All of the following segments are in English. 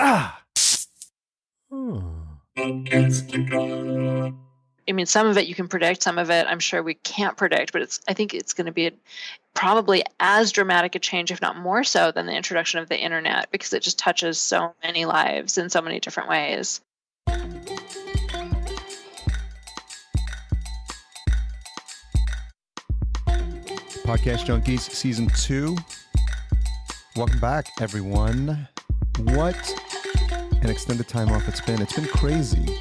Ah. I mean, some of it you can predict, some of it I'm sure we can't predict, but I think it's going to be probably as dramatic a change, if not more so, than the introduction of the internet, because it just touches so many lives in so many different ways. Podcast Junkies Season 2. Welcome back, everyone. What an extended time off it's been. It's been crazy.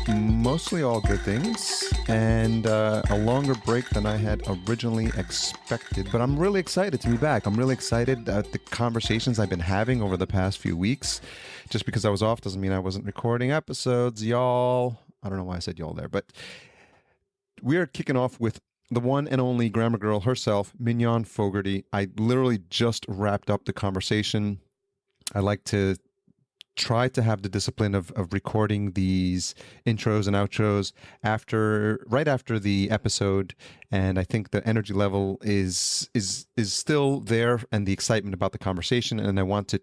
Mostly all good things, and a longer break than I had originally expected. But I'm really excited to be back. I'm really excited at the conversations I've been having over the past few weeks. Just because I was off doesn't mean I wasn't recording episodes, y'all. I don't know why I said y'all there, but we are kicking off with the one and only grammar girl herself, Mignon Fogarty. I literally just wrapped up the conversation. I like to try to have the discipline of recording these intros and outros right after the episode, and I think the energy level is still there, and the excitement about the conversation, and I want to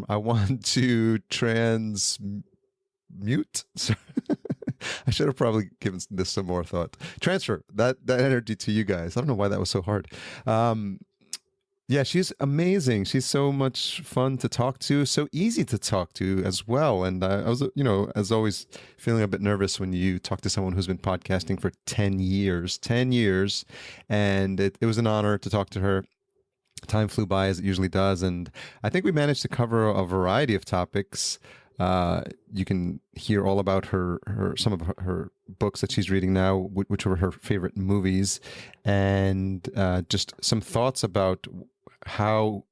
I want to transmute. I should have probably given this some more thought. Transfer that energy to you guys. I don't know why that was so hard. Yeah, she's amazing. She's so much fun to talk to, so easy to talk to as well. And I was, as always, feeling a bit nervous when you talk to someone who's been podcasting for 10 years. 10 years. And it was an honor to talk to her. Time flew by, as it usually does. And I think we managed to cover a variety of topics. You can hear all about some of her books that she's reading now, which were her favorite movies, and just some thoughts about how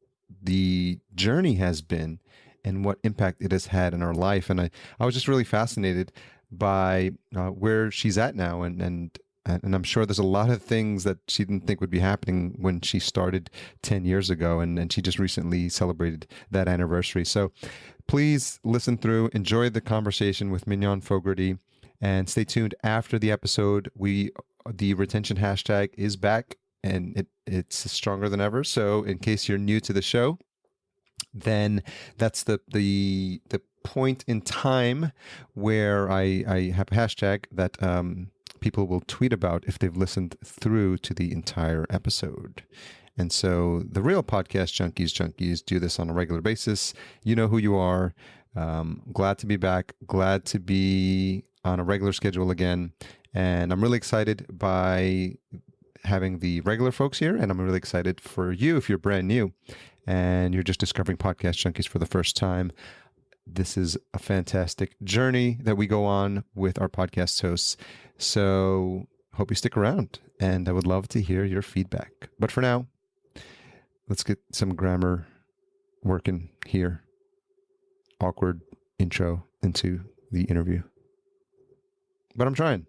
the journey has been and what impact it has had in our life. And I was just really fascinated by where she's at now, and I'm sure there's a lot of things that she didn't think would be happening when she started 10 years ago, and she just recently celebrated that anniversary. So please listen through, enjoy the conversation with Mignon Fogarty, and stay tuned after the episode. The retention hashtag is back, and it's stronger than ever. So in case you're new to the show, then that's the point in time where I have a hashtag that people will tweet about if they've listened through to the entire episode. And so the real podcast junkies do this on a regular basis. You know who you are. Glad to be back. Glad to be on a regular schedule again. And I'm really excited by having the regular folks here. And I'm really excited for you if you're brand new and you're just discovering Podcast Junkies for the first time. This is a fantastic journey that we go on with our podcast hosts. So hope you stick around, and I would love to hear your feedback. But for now, let's get some grammar working here. Awkward intro into the interview. But I'm trying.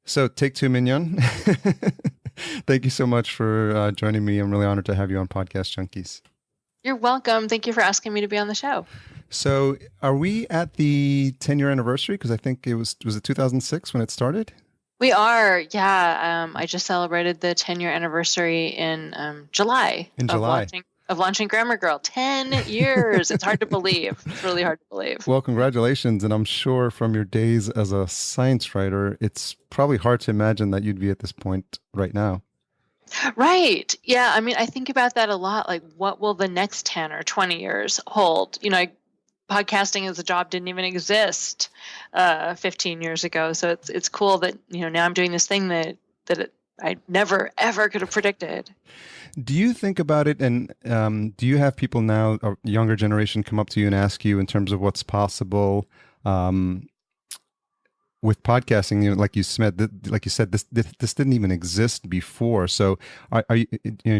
So take two, Mignon. Thank you so much for joining me. I'm really honored to have you on Podcast Junkies. You're welcome. Thank you for asking me to be on the show. So are we at the 10-year anniversary? Because I think was it 2006 when it started? We are, yeah. I just celebrated the 10-year anniversary in July In of July. launching Grammar Girl. 10 years. It's hard to believe. It's really hard to believe. Well, congratulations. And I'm sure from your days as a science writer, it's probably hard to imagine that you'd be at this point right now. Right. Yeah. I mean, I think about that a lot. Like, what will the next 10 or 20 years hold? Podcasting as a job didn't even exist 15 years ago. So it's cool that, now I'm doing this thing that I never, ever could have predicted. Do you think about it, and do you have people now, a younger generation, come up to you and ask you in terms of what's possible with podcasting? Like you said, this didn't even exist before. So, are you,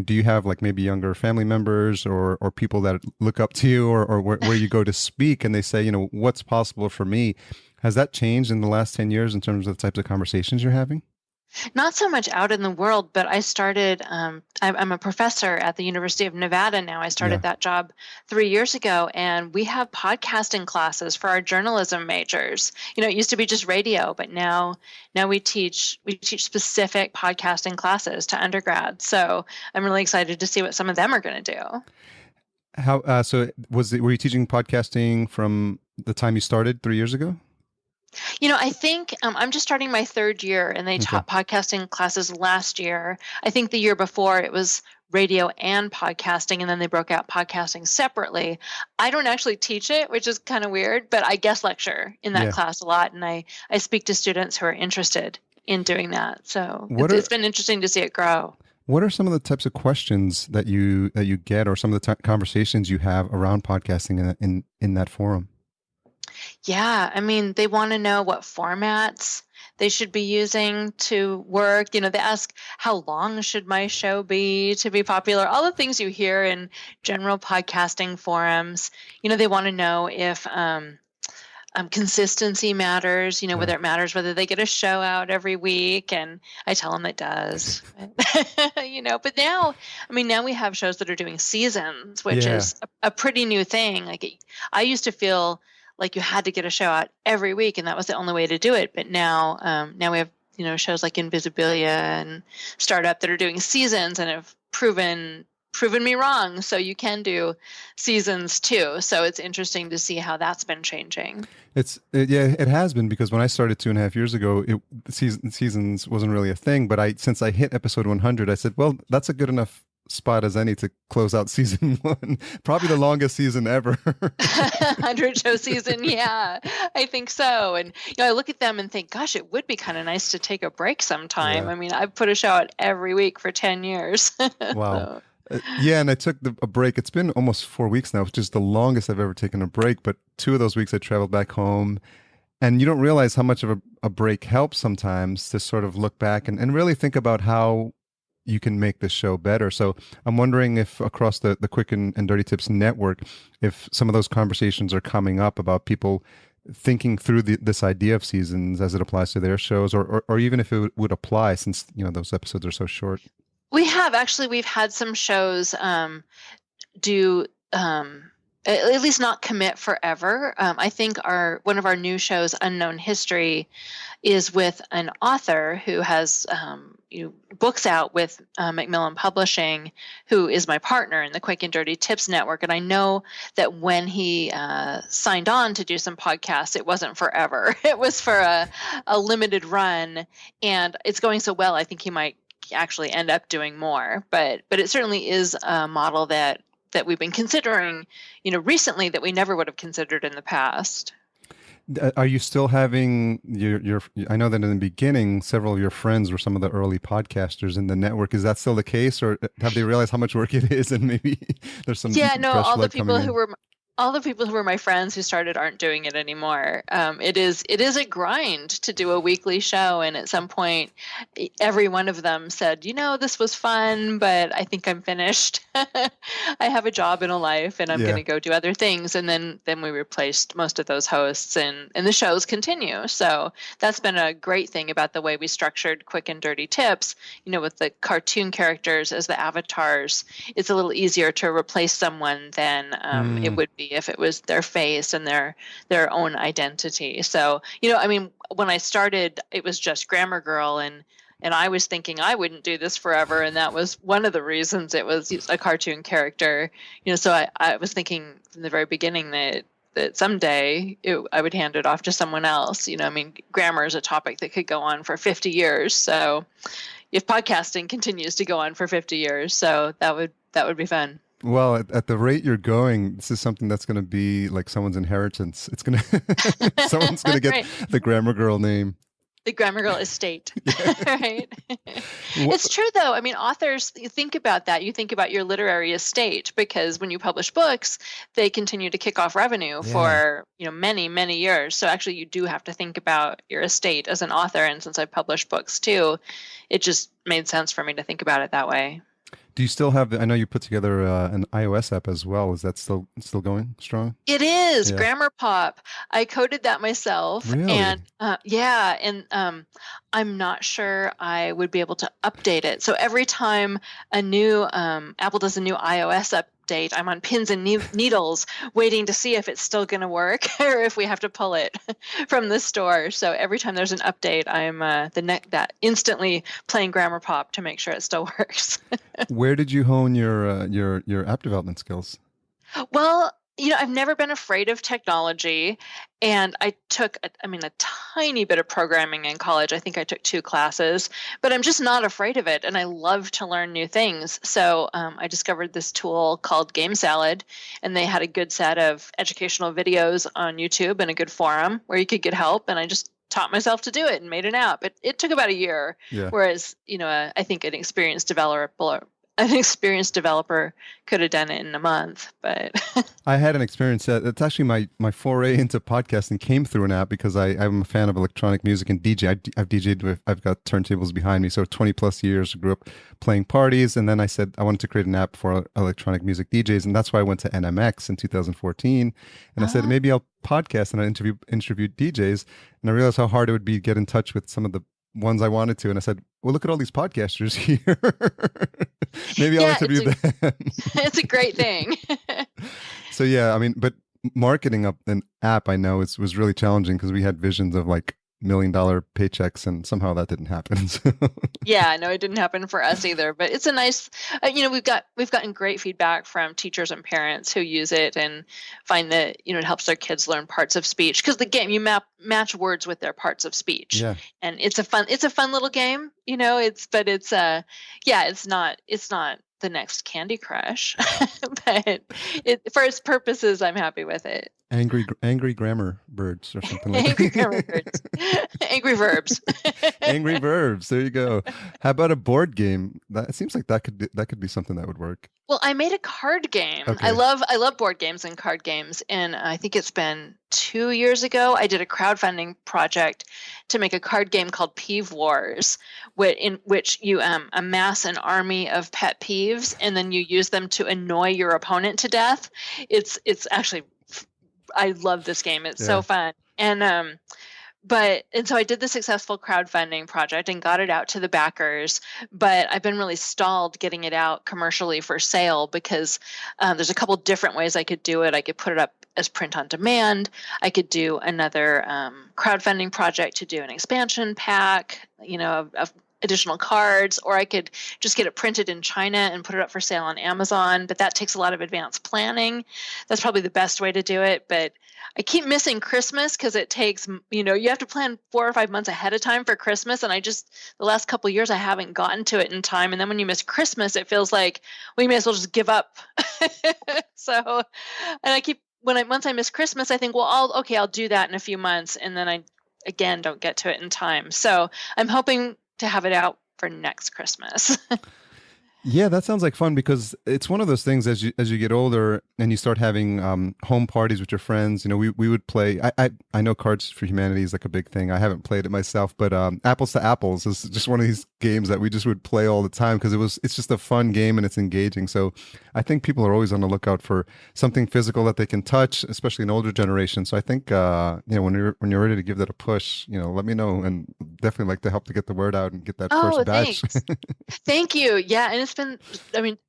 do you have like maybe younger family members or people that look up to you, or where you go to speak, and they say, what's possible for me? Has that changed in the last 10 years in terms of the types of conversations you're having? Not so much out in the world, but I started, I'm a professor at the University of Nevada now. I started that job 3 years ago, and we have podcasting classes for our journalism majors. It used to be just radio, but now we teach specific podcasting classes to undergrads. So I'm really excited to see what some of them are going to do. How, so were you teaching podcasting from the time you started 3 years ago? I think I'm just starting my third year, and they taught podcasting classes last year. I think the year before it was radio and podcasting, and then they broke out podcasting separately. I don't actually teach it, which is kind of weird, but I guest lecture in that class a lot, and I speak to students who are interested in doing that. So it's been interesting to see it grow. What are some of the types of questions that you get, or some of the conversations you have around podcasting in that forum? Yeah, I mean, they want to know what formats they should be using to work. They ask, how long should my show be to be popular? All the things you hear in general podcasting forums. They want to know if consistency matters, whether it matters whether they get a show out every week. And I tell them it does. But now we have shows that are doing seasons, which is a pretty new thing. Like I used to feel like you had to get a show out every week, and that was the only way to do it. But now we have, shows like Invisibilia and Startup that are doing seasons and have proven me wrong. So you can do seasons too. So it's interesting to see how that's been changing. It has been, because when I started 2.5 years ago, seasons wasn't really a thing. But since I hit episode 100, I said, well, that's a good enough spot as any to close out season 1. Probably the longest season ever. 100-show season, yeah, I think so. And I look at them and think, gosh, it would be kind of nice to take a break sometime. Yeah. I mean, I've put a show out every week for 10 years. Wow. And I took a break. It's been almost 4 weeks now, which is the longest I've ever taken a break. But 2 of those weeks I traveled back home. And you don't realize how much of a break helps sometimes to sort of look back and really think about how you can make the show better. So I'm wondering if across the Quick and Dirty Tips network, if some of those conversations are coming up about people thinking through this idea of seasons as it applies to their shows, or even if it would apply, since those episodes are so short. We've had some shows do at least not commit forever. I think one of our new shows, Unknown History, is with an author who has books out with Macmillan Publishing, who is my partner in the Quick and Dirty Tips network. And I know that when he signed on to do some podcasts, it wasn't forever. It was for a limited run, and it's going so well, I think he might actually end up doing more. But it certainly is a model that we've been considering, recently, that we never would have considered in the past. Are you still having your? I know that in the beginning, several of your friends were some of the early podcasters in the network. Is that still the case, or have they realized how much work it is, and maybe there's some? Yeah, no. All the people who were my friends who started aren't doing it anymore. It is a grind to do a weekly show, and at some point, every one of them said, this was fun, but I think I'm finished. I have a job and a life, and I'm going to go do other things. And then we replaced most of those hosts, and the shows continue. So that's been a great thing about the way we structured Quick and Dirty Tips. With the cartoon characters as the avatars, it's a little easier to replace someone than it would be identity if it was their face and their own identity. So, I mean, when I started, it was just Grammar Girl, and I was thinking I wouldn't do this forever, and that was one of the reasons it was a cartoon character. So I was thinking from the very beginning that someday I would hand it off to someone else. I mean, grammar is a topic that could go on for 50 years. So if podcasting continues to go on for 50 years, so that would be fun. Well, at the rate you're going, this is something that's going to be like someone's inheritance. It's going to someone's going to get Right. the Grammar Girl name. The Grammar Girl estate, right? It's true, though. I mean, authors, you think about that. You think about your literary estate, because when you publish books, they continue to kick off revenue for many, many years. So actually, you do have to think about your estate as an author. And since I publish books too, it just made sense for me to think about it that way. Do you still have? I know you put together an iOS app as well. Is that still going strong? It is. Yeah. Grammar Pop. I coded that myself. Really? And I'm not sure I would be able to update it. So every time a new Apple does a new iOS update, I'm on pins and needles waiting to see if it's still going to work or if we have to pull it from the store. So every time there's an update, I'm that instantly playing Grammar Pop to make sure it still works. Where did you hone your app development skills? Well, I've never been afraid of technology, and I took, a tiny bit of programming in college. I think I took 2 classes, but I'm just not afraid of it, and I love to learn new things. So I discovered this tool called Game Salad, and they had a good set of educational videos on YouTube and a good forum where you could get help, and I just taught myself to do it and made an app. It took about a year, whereas I think an experienced developer could have done it in a month. But I had an experience that's actually my foray into podcasting came through an app, because I'm a fan of electronic music and DJ. I've DJed with, I've got turntables behind me, so 20 plus years. Grew up playing parties, and then I said I wanted to create an app for electronic music DJs, and that's why I went to NMX in 2014, and I said maybe I'll podcast, and I interviewed DJs, and I realized how hard it would be to get in touch with some of the ones I wanted to, and I said, well, look at all these podcasters here. Maybe I'll interview them. It's a great thing. So yeah, I mean, but marketing up an app, I know was really challenging, because we had visions of like $1 million paychecks, and somehow that didn't happen. Yeah, no, it didn't happen for us either. But it's a nice, we've gotten great feedback from teachers and parents who use it and find that it helps their kids learn parts of speech, because the game, you match words with their parts of speech. Yeah. And it's a fun little game. It's not the next Candy Crush, but for its purposes, I'm happy with it. Angry grammar birds or something like Angry grammar birds. Angry verbs. Angry verbs. There you go. How about a board game? It seems like that could be something that would work. Well, I made a card game. Okay. I love board games and card games, and I think it's been 2 years ago I did a crowdfunding project to make a card game called Peeve Wars, in which you amass an army of pet peeves, and then you use them to annoy your opponent to death. It's actually, I love this game. It's so fun. And so I did the successful crowdfunding project and got it out to the backers, but I've been really stalled getting it out commercially for sale, because there's a couple different ways I could do it. I could put it up as print on demand. I could do another crowdfunding project to do an expansion pack, of additional cards, or I could just get it printed in China and put it up for sale on Amazon, but that takes a lot of advanced planning. That's probably the best way to do it, but I keep missing Christmas, because it takes, you have to plan 4 or 5 months ahead of time for Christmas, and the last couple of years I haven't gotten to it in time, and then when you miss Christmas, it feels like, well, you may as well just give up. So, and once I miss Christmas, I think, well, I'll do that in a few months, and then I, again, don't get to it in time. So I'm hoping to have it out for next Christmas. Yeah, that sounds like fun, because it's one of those things as you get older and you start having home parties with your friends. We would play. I know Cards for Humanity is like a big thing. I haven't played it myself, but Apples to Apples is just one of these games that we just would play all the time, because it's just a fun game and it's engaging. So I think people are always on the lookout for something physical that they can touch, especially an older generation. So I think when you're ready to give that a push, let me know, and definitely like to help to get the word out and get that first batch. Thanks. Thank you. Yeah, and it's been,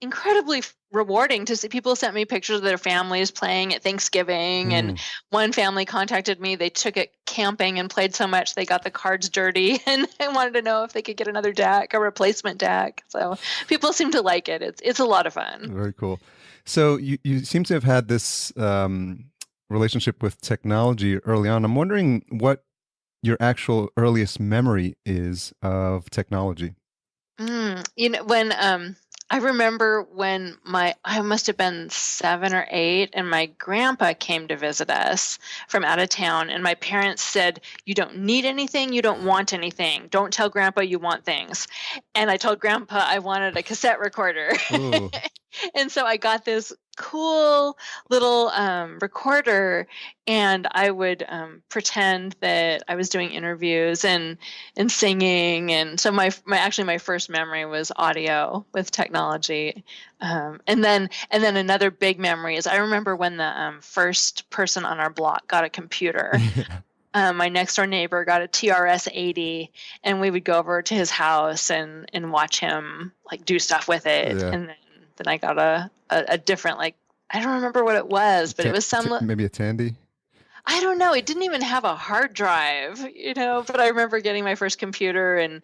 incredibly rewarding to see. People sent me pictures of their families playing at Thanksgiving, and Mm. one family contacted me. They took it camping and played so much they got the cards dirty, and I wanted to know if they could get another deck, a replacement deck. So people seem to like it. It's a lot of fun. Very cool. So you seem to have had this relationship with technology early on. I'm wondering what your actual earliest memory is of technology. When I remember when I must have been 7 or 8, and my grandpa came to visit us from out of town, and my parents said, "You don't need anything, you don't want anything. Don't tell grandpa you want things." And I told grandpa I wanted a cassette recorder. Oh, And so I got this cool little recorder, and I would pretend that I was doing interviews and singing. And so my first memory was audio with technology. And then another big memory is I remember when the first person on our block got a computer. My next door neighbor got a TRS-80, and we would go over to his house and watch him like do stuff with it. yeah. And then I got a different, like, I don't remember what it was, but it was Maybe a Tandy. I don't know. It didn't even have a hard drive, but I remember getting my first computer and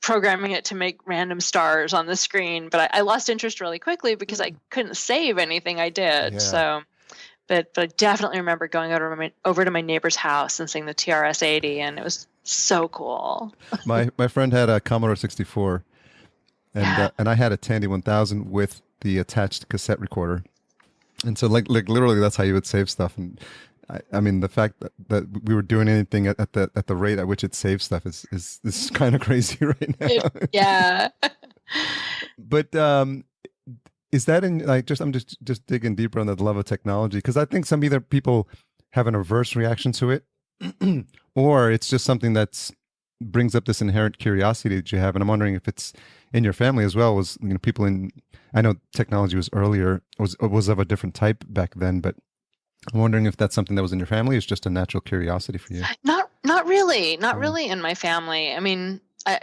programming it to make random stars on the screen. But I lost interest really quickly because I couldn't save anything I did. Yeah. So, but I definitely remember going over to my neighbor's house and seeing the TRS-80, and it was so cool. My friend had a Commodore 64, and Yeah. and I had a Tandy 1000 with the attached cassette recorder. And so like literally that's how you would save stuff. And I mean the fact that we were doing anything at the rate at which it saves stuff is kind of crazy right now. Yeah. But is that in like I'm just digging deeper on the love of technology, because I think some either people have an averse reaction to it or it's just something that's brings up this inherent curiosity that you have. And I'm wondering if it's in your family as well. Was people in, I know technology was earlier, was of a different type back then, but I'm wondering if that's something that was in your family. It's just a natural curiosity for you. Not really in my family. I mean, I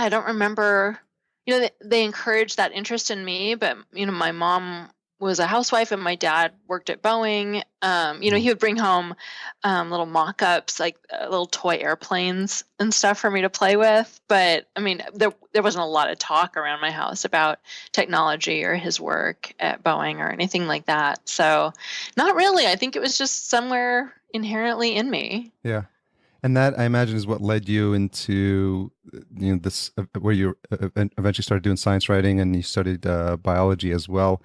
don't remember. They encouraged that interest in me, but my mom was a housewife and my dad worked at Boeing. He would bring home little mock-ups, like little toy airplanes and stuff for me to play with. But I mean, there wasn't a lot of talk around my house about technology or his work at Boeing or anything like that. So not really. I think it was just somewhere inherently in me. Yeah. And that, I imagine, is what led you into this where you eventually started doing science writing, and you studied biology as well.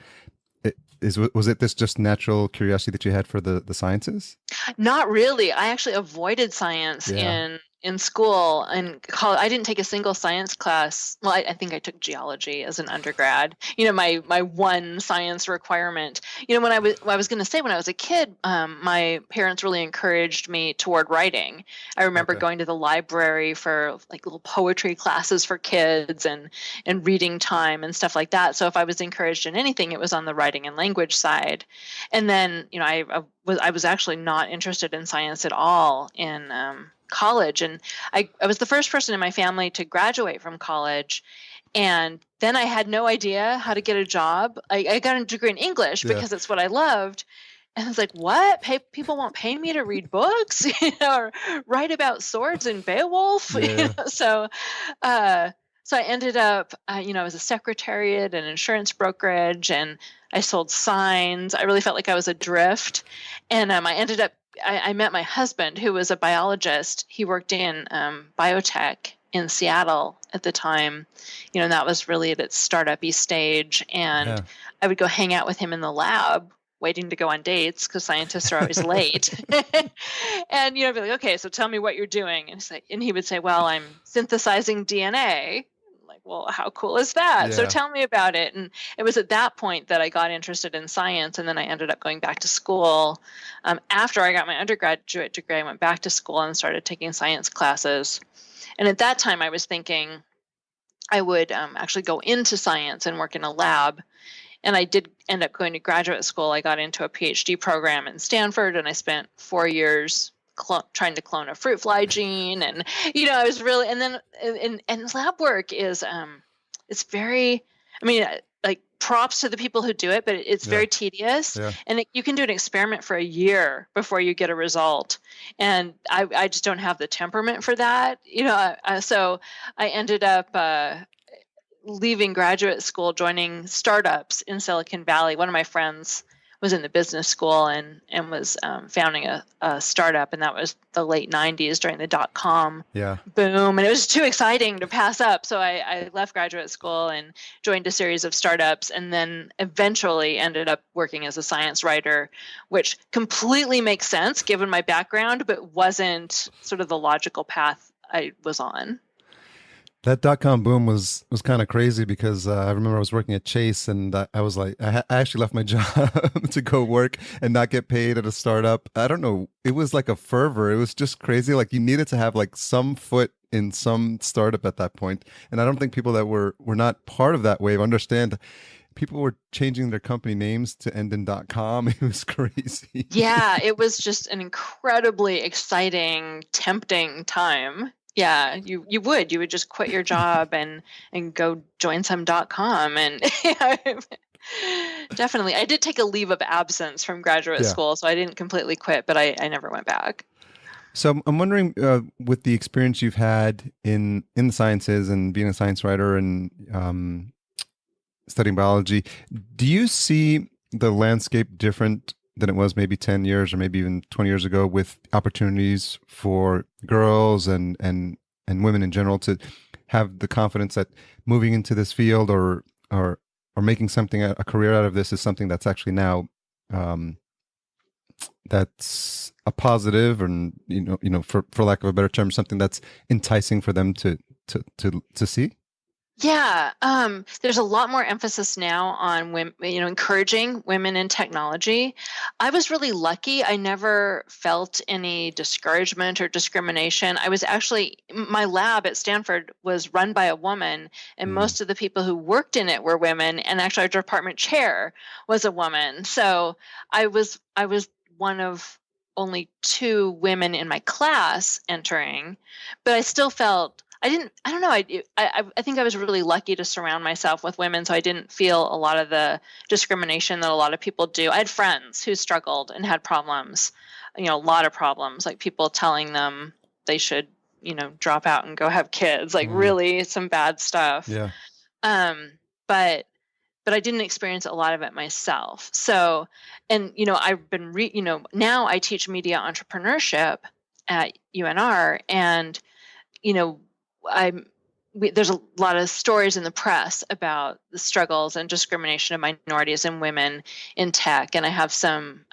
Was it this just natural curiosity that you had for the sciences? Not really. I actually avoided science in school and college. I didn't take a single science class. Well, I think I took geology as an undergrad. My one science requirement. When I was going to say, when I was a kid, my parents really encouraged me toward writing. I remember going to the library for like little poetry classes for kids and reading time and stuff like that. So if I was encouraged in anything, it was on the writing and language side. And then, I was actually not interested in science at all in college. And I was the first person in my family to graduate from college. And then I had no idea how to get a job. I got a degree in English because it's what I loved. And I was like, what? People won't pay me to read books, or write about swords and Beowulf. Yeah. So I ended up, I was a secretariat and insurance brokerage, and I sold signs. I really felt like I was adrift. And I ended up, I met my husband, who was a biologist. He worked in biotech in Seattle at the time, and that was really at its startup-y stage. And I would go hang out with him in the lab, waiting to go on dates because scientists are always late. And I'd be like, okay, so tell me what you're doing. And he would say, well, I'm synthesizing DNA. Like, well, how cool is that? Yeah. So tell me about it. And it was at that point that I got interested in science. And then I ended up going back to school. After I got my undergraduate degree, I went back to school and started taking science classes. And at that time, I was thinking I would actually go into science and work in a lab. And I did end up going to graduate school. I got into a PhD program in Stanford, and I spent 4 years trying to clone a fruit fly gene. And, I was really, and then, and lab work is, it's very, like props to the people who do it, but it's Yeah. very tedious, Yeah. and you can do an experiment for a year before you get a result. And I just don't have the temperament for that, so I ended up leaving graduate school, joining startups in Silicon Valley. One of my friends was in the business school and was founding a startup, and that was the late 90s during the dot-com Yeah. boom, and it was too exciting to pass up. So I left graduate school and joined a series of startups, and then eventually ended up working as a science writer, which completely makes sense given my background, but wasn't sort of the logical path I was on. That dot-com boom was kind of crazy because I remember I was working at Chase and I was like, I actually left my job to go work and not get paid at a startup. I don't know. It was like a fervor. It was just crazy. Like you needed to have like some foot in some startup at that point. And I don't think people that were not part of that wave understand. People were changing their company names to end in .com. It was crazy. Yeah, it was just an incredibly exciting, tempting time. Yeah, you would just quit your job and go join some .com, and definitely. I did take a leave of absence from graduate Yeah. school, so I didn't completely quit, but I never went back. So I'm wondering, with the experience you've had in the sciences and being a science writer and studying biology, do you see the landscape different than it was maybe 10 years or maybe even 20 years ago, with opportunities for girls and women in general to have the confidence that moving into this field or making something a career out of this is something that's actually now that's a positive, and for lack of a better term, something that's enticing for them to see? Yeah, there's a lot more emphasis now on women, encouraging women in technology. I was really lucky. I never felt any discouragement or discrimination. My lab at Stanford was run by a woman, and most of the people who worked in it were women, and actually our department chair was a woman. So I was one of only 2 women in my class entering, but I still felt I don't know. I think I was really lucky to surround myself with women, so I didn't feel a lot of the discrimination that a lot of people do. I had friends who struggled and had problems, a lot of problems, like people telling them they should, drop out and go have kids, like really some bad stuff. Yeah. But I didn't experience a lot of it myself. So, and I've been now I teach media entrepreneurship at UNR, and there's a lot of stories in the press about the struggles and discrimination of minorities and women in tech. And I have some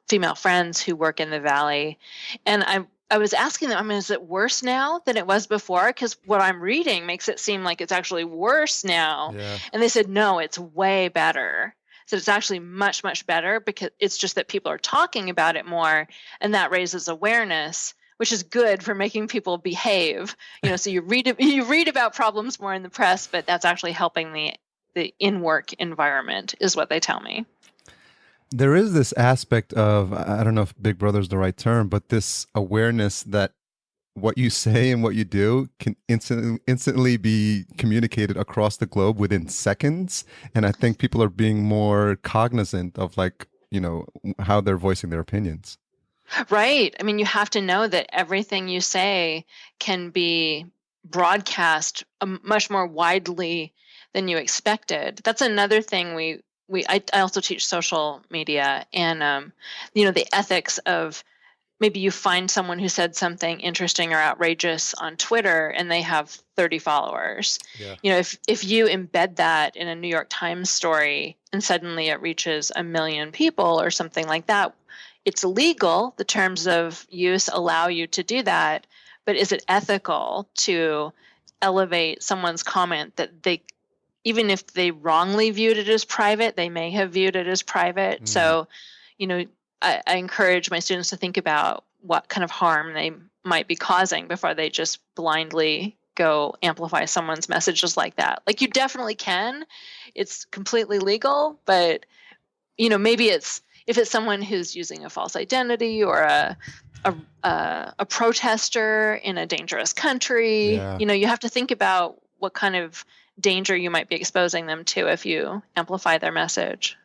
female friends who work in the Valley. And I was asking them, is it worse now than it was before? Because what I'm reading makes it seem like it's actually worse now. Yeah. And they said, no, it's way better. So it's actually much, much better, because it's just that people are talking about it more, and that raises awareness, which is good for making people behave. So you read about problems more in the press, but that's actually helping the in-work environment, is what they tell me. There is this aspect of, I don't know if Big Brother is the right term, but this awareness that what you say and what you do can instantly be communicated across the globe within seconds. And I think people are being more cognizant of how they're voicing their opinions. Right. I mean, you have to know that everything you say can be broadcast much more widely than you expected. That's another thing I also teach social media, and the ethics of, maybe you find someone who said something interesting or outrageous on Twitter and they have 30 followers. Yeah. If you embed that in a New York Times story and suddenly it reaches 1 million people or something like that, it's legal. The terms of use allow you to do that, but is it ethical to elevate someone's comment that even if they wrongly viewed it as private, they may have viewed it as private? So, I encourage my students to think about what kind of harm they might be causing before they just blindly go amplify someone's messages like that. Like, you definitely can. It's completely legal, but maybe if it's someone who's using a false identity or a protester in a dangerous country, Yeah. you have to think about what kind of danger you might be exposing them to if you amplify their message.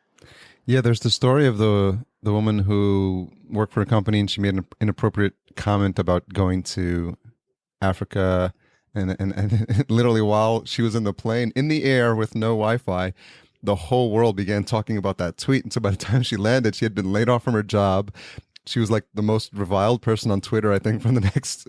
Yeah, there's the story of the woman who worked for a company and she made an inappropriate comment about going to Africa, and literally while she was in the plane in the air with no Wi-Fi, the whole world began talking about that tweet. And so by the time she landed, she had been laid off from her job. She was like the most reviled person on Twitter, I think, for the next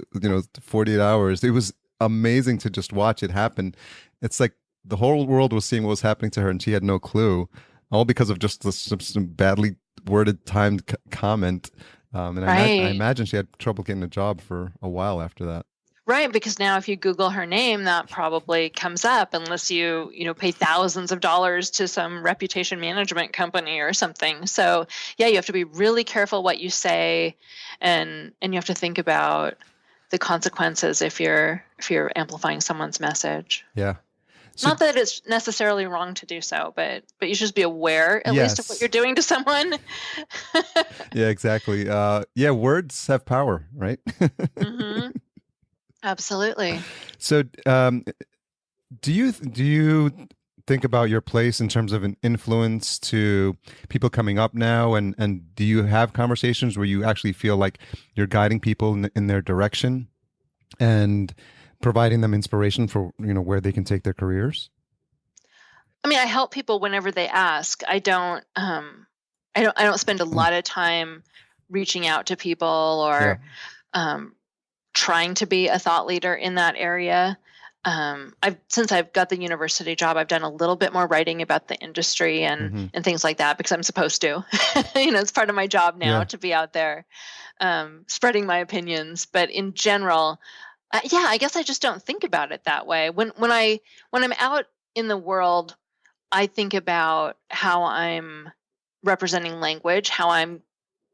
48 hours. It was amazing to just watch it happen. It's like the whole world was seeing what was happening to her, and she had no clue, all because of just some badly worded, timed comment. And I imagine she had trouble getting a job for a while after that. Right, because now if you Google her name, that probably comes up unless you pay thousands of dollars to some reputation management company or something. So yeah, you have to be really careful what you say, and you have to think about the consequences if you're amplifying someone's message. Yeah. So, not that it's necessarily wrong to do so, but you should just be aware at least of what you're doing to someone. Yeah, exactly. Yeah, words have power, right? Mm-hmm. Absolutely. So, do you think about your place in terms of an influence to people coming up now, and do you have conversations where you actually feel like you're guiding people in their direction and providing them inspiration for where they can take their careers? I mean, I help people whenever they ask. I don't spend a lot of time reaching out to people or trying to be a thought leader in that area. Since I've got the university job, I've done a little bit more writing about the industry and things like that because I'm supposed to. It's part of my job now to be out there spreading my opinions. But in general, I guess I just don't think about it that way. When I'm out in the world, I think about how I'm representing language, how I'm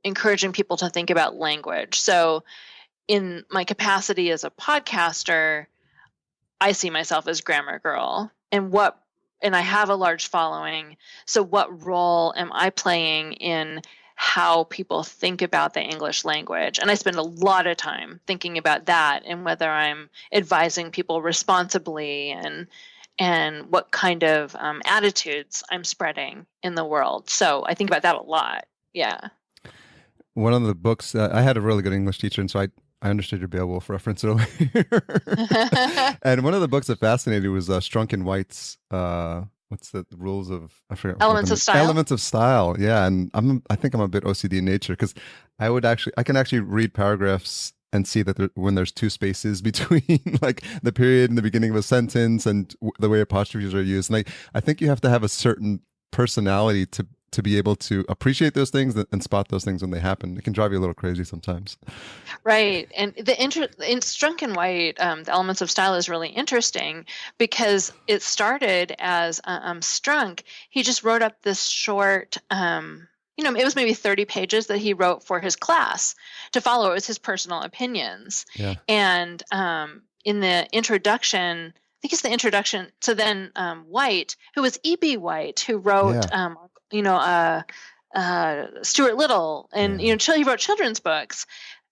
encouraging people to think about language. So in my capacity as a podcaster, I see myself as grammar girl, and I have a large following. So what role am I playing in how people think about the English language? And I spend a lot of time thinking about that and whether I'm advising people responsibly and what kind of attitudes I'm spreading in the world. So I think about that a lot. Yeah. One of the books, I had a really good English teacher, and so I understood your Beowulf reference earlier. And one of the books that fascinated me was Strunk & White's, what's the rules of, I forget. Elements of Style. Elements of Style, yeah. And I think I'm a bit OCD in nature because I can actually read paragraphs and see that when there's two spaces between like the period and the beginning of a sentence and the way apostrophes are used. And I think you have to have a certain personality to be able to appreciate those things and spot those things when they happen. It can drive you a little crazy sometimes. Right. And in Strunk & White, the Elements of Style is really interesting because it started as Strunk. He just wrote up this short, it was maybe 30 pages that he wrote for his class to follow. It was his personal opinions. Yeah. And in the introduction, I think it's the introduction. So then White, who was E.B. White, who wrote, Stuart Little, and he wrote children's books.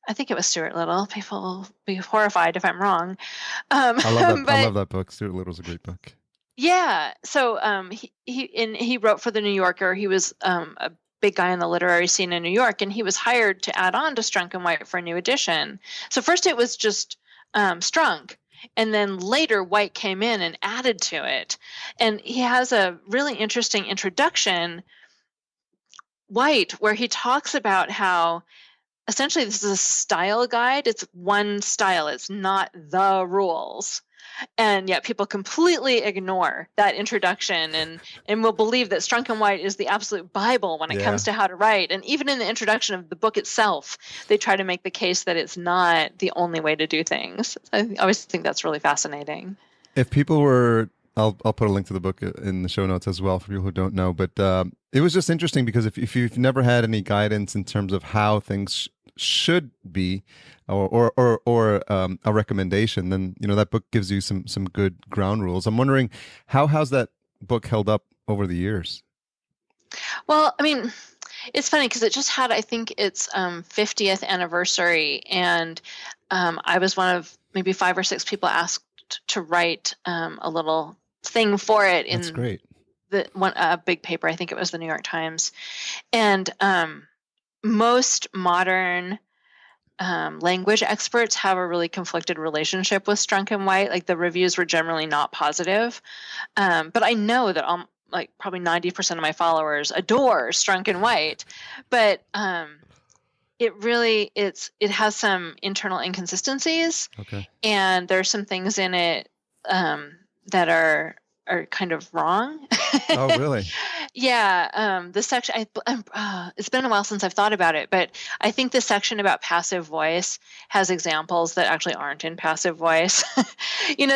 I think it was Stuart Little. People will be horrified if I'm wrong. I love that book. Stuart Little's a great book. Yeah. So he wrote for the New Yorker. He was a big guy in the literary scene in New York, and he was hired to add on to Strunk & White for a new edition. So first it was just Strunk. And then later, White came in and added to it. And he has a really interesting introduction, White, where he talks about how essentially this is a style guide. It's one style. It's not the rules. And yet people completely ignore that introduction and will believe that Strunk & White is the absolute Bible when it comes to how to write. And even in the introduction of the book itself, they try to make the case that it's not the only way to do things. I always think that's really fascinating. If people were, I'll put a link to the book in the show notes as well for people who don't know, but it was just interesting because if you've never had any guidance in terms of how things should be or a recommendation, then that book gives you some good ground rules. I'm wondering how's that book held up over the years? Well, I mean, it's funny because it just had, I think, its 50th anniversary, and I was one of maybe 5 or 6 people asked to write a little thing for it That's in great. the one a big paper. I think it was the New York Times. And most modern language experts have a really conflicted relationship with Strunk and White. Like the reviews were generally not positive. But I know that like probably 90% of my followers adore Strunk and White. But it has some internal inconsistencies, Okay. and there's some things in it that are kind of wrong. Oh, really? Yeah, the section it's been a while since I've thought about it, but I think the section about passive voice has examples that actually aren't in passive voice.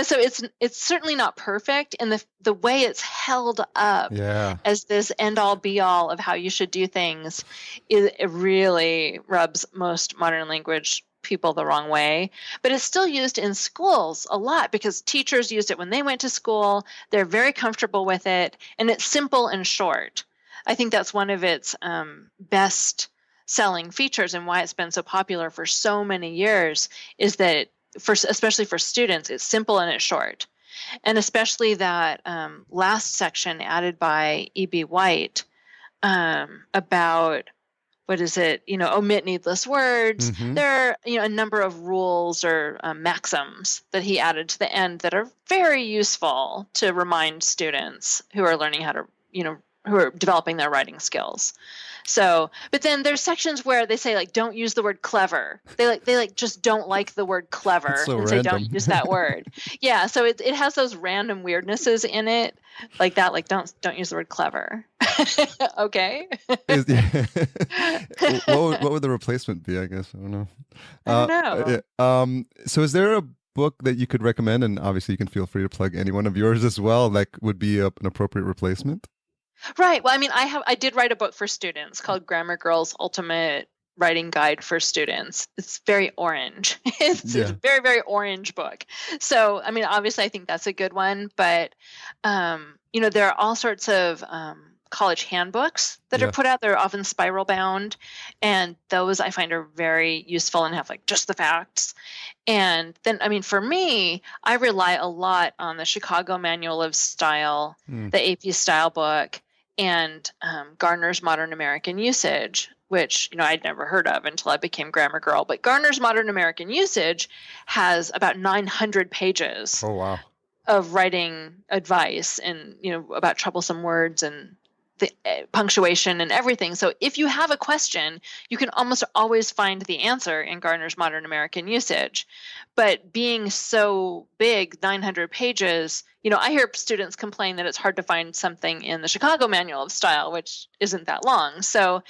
So it's certainly not perfect, and the way it's held up Yeah. as this end all be all of how you should do things it really rubs most modern language people the wrong way. But it's still used in schools a lot because teachers used it when they went to school. They're very comfortable with it, and it's simple and short. I think that's one of its best selling features, and why it's been so popular for so many years is that especially for students, it's simple and it's short. And especially that last section added by E.B. White about what is it? Omit needless words. Mm-hmm. There are, a number of rules or maxims that he added to the end that are very useful to remind students who are learning how to, who are developing their writing skills. So, but then there's sections where they say like, don't use the word clever. They just don't like the word clever So and say, don't random. use that word. Yeah. So it has those random weirdnesses in it like that. Like, don't use the word clever. Okay. Yeah. What would the replacement be? I guess I don't know. I don't know. Yeah. So is there a book that you could recommend, and obviously you can feel free to plug any one of yours as well, that would be an appropriate replacement? Right. Well, I mean, I did write a book for students called Grammar Girl's Ultimate Writing Guide for Students. It's very orange. It's a Yeah. very, very orange book. So, I mean, obviously I think that's a good one, but there are all sorts of college handbooks that are Yeah. put out. They're often spiral bound, and those I find are very useful and have like just the facts. And then, I mean, for me, I rely a lot on the Chicago Manual of Style, Mm. the AP Style book, and Garner's Modern American Usage, which I'd never heard of until I became Grammar Girl. But Garner's Modern American Usage has about 900 pages Oh, wow. of writing advice, and about troublesome words and the punctuation and everything. So if you have a question, you can almost always find the answer in Garner's Modern American Usage. But being so big, 900 pages, I hear students complain that it's hard to find something in the Chicago Manual of Style, which isn't that long. So,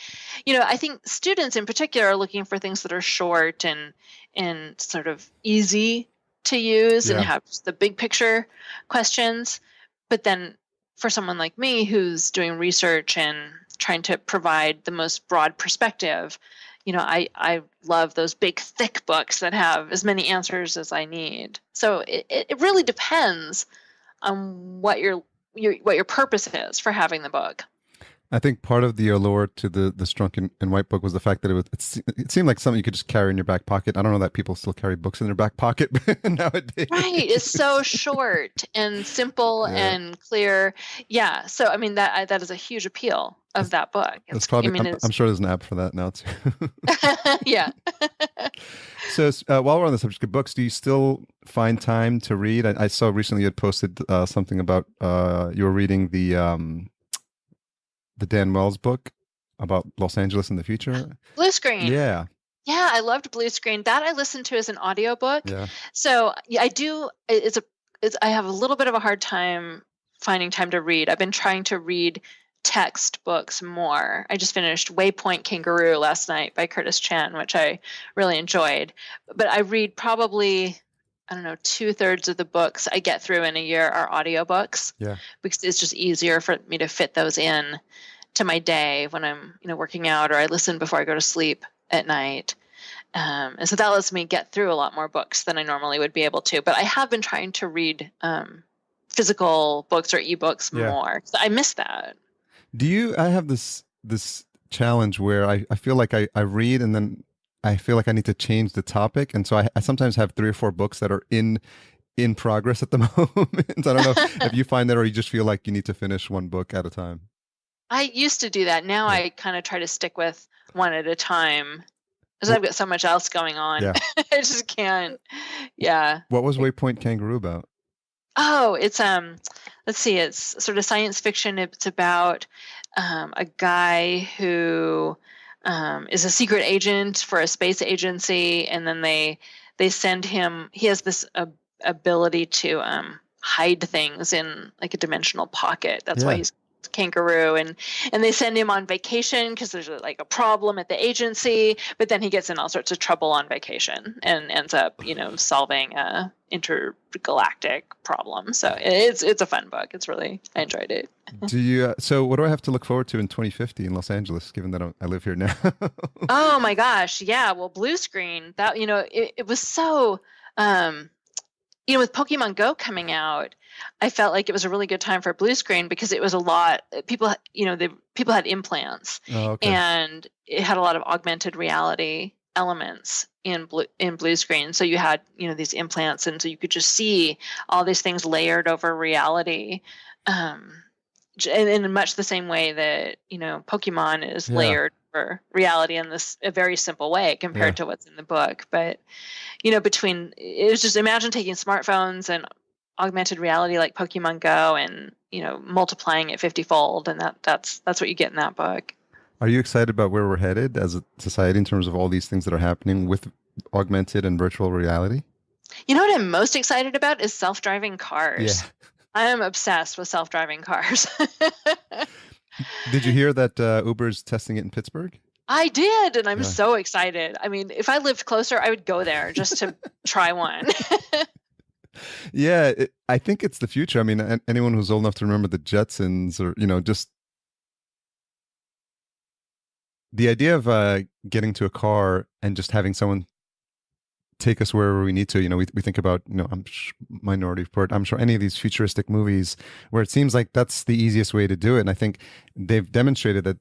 I think students in particular are looking for things that are short and sort of easy to use and Yeah. have the big picture questions. But then for someone like me who's doing research and trying to provide the most broad perspective, I love those big, thick books that have as many answers as I need. So it really depends on what your purpose is for having the book. I think part of the allure to the Strunk and White book was the fact that it seemed like something you could just carry in your back pocket. I don't know that people still carry books in their back pocket nowadays. Right. It's so short and simple Yeah. and clear. Yeah. So I mean that is a huge appeal of that book. That's probably. I'm sure there's an app for that now too. Yeah. So while we're on the subject of books, do you still find time to read? I saw recently you had posted something about you were reading the Dan Wells book about Los Angeles in the future. Blue Screen. Yeah. Yeah, I loved Blue Screen. That I listened to as an audiobook. Yeah. So yeah, I do. I have a little bit of a hard time finding time to read. I've been trying to read textbooks more. I just finished Waypoint Kangaroo last night by Curtis Chan, which I really enjoyed. But I read probably, I don't know, 2/3 of the books I get through in a year are audiobooks. Yeah. Because it's just easier for me to fit those in to my day when I'm, working out, or I listen before I go to sleep at night. And so that lets me get through a lot more books than I normally would be able to. But I have been trying to read physical books or ebooks more. I miss that. I have this challenge where I feel like I read and then I feel like I need to change the topic. And so I sometimes have 3 or 4 books that are in in progress at the moment. I don't know if you find that, or you just feel like you need to finish one book at a time. I used to do that. Now Yeah. I kind of try to stick with one at a time because Well, I've got so much else going on. yeah. I just can't. Yeah. What was Waypoint Kangaroo about? Oh, it's let's see, it's sort of science fiction. It's about a guy who is a secret agent for a space agency, and then they send him. He has this ability to hide things in like a dimensional pocket. That's why Yeah. he's kangaroo, and they send him on vacation because there's like a problem at the agency, but then he gets in all sorts of trouble on vacation and ends up solving a intergalactic problem. So it's a fun book. I enjoyed it. Do you? So, what do I have to look forward to in 2050 in Los Angeles? Given that I live here now. Oh my gosh, yeah. Well, blue screen, that it was so with Pokemon Go coming out, I felt like it was a really good time for blue screen because it was a lot. People, people had implants, Oh, okay. and it had a lot of augmented reality elements in blue screen. So you had these implants, and so you could just see all these things layered over reality, and in much the same way that Pokemon is Yeah. layered over reality in a very simple way compared to what's in the book. But between it was just imagine taking smartphones and augmented reality like Pokemon Go and multiplying it 50-fold, and that's what you get in that book. Are you excited about where we're headed as a society in terms of all these things that are happening with augmented and virtual reality? You know what I'm most excited about is self-driving cars. Yeah. I am obsessed with self-driving cars. Did you hear that Uber's testing it in Pittsburgh? I did, and I'm Yeah. so excited. I mean, if I lived closer, I would go there just to try one. Yeah, I think it's the future. I mean, anyone who's old enough to remember the Jetsons, or just the idea of getting to a car and just having someone take us wherever we need to. We think about, Minority Report. I'm sure any of these futuristic movies where it seems like that's the easiest way to do it. And I think they've demonstrated that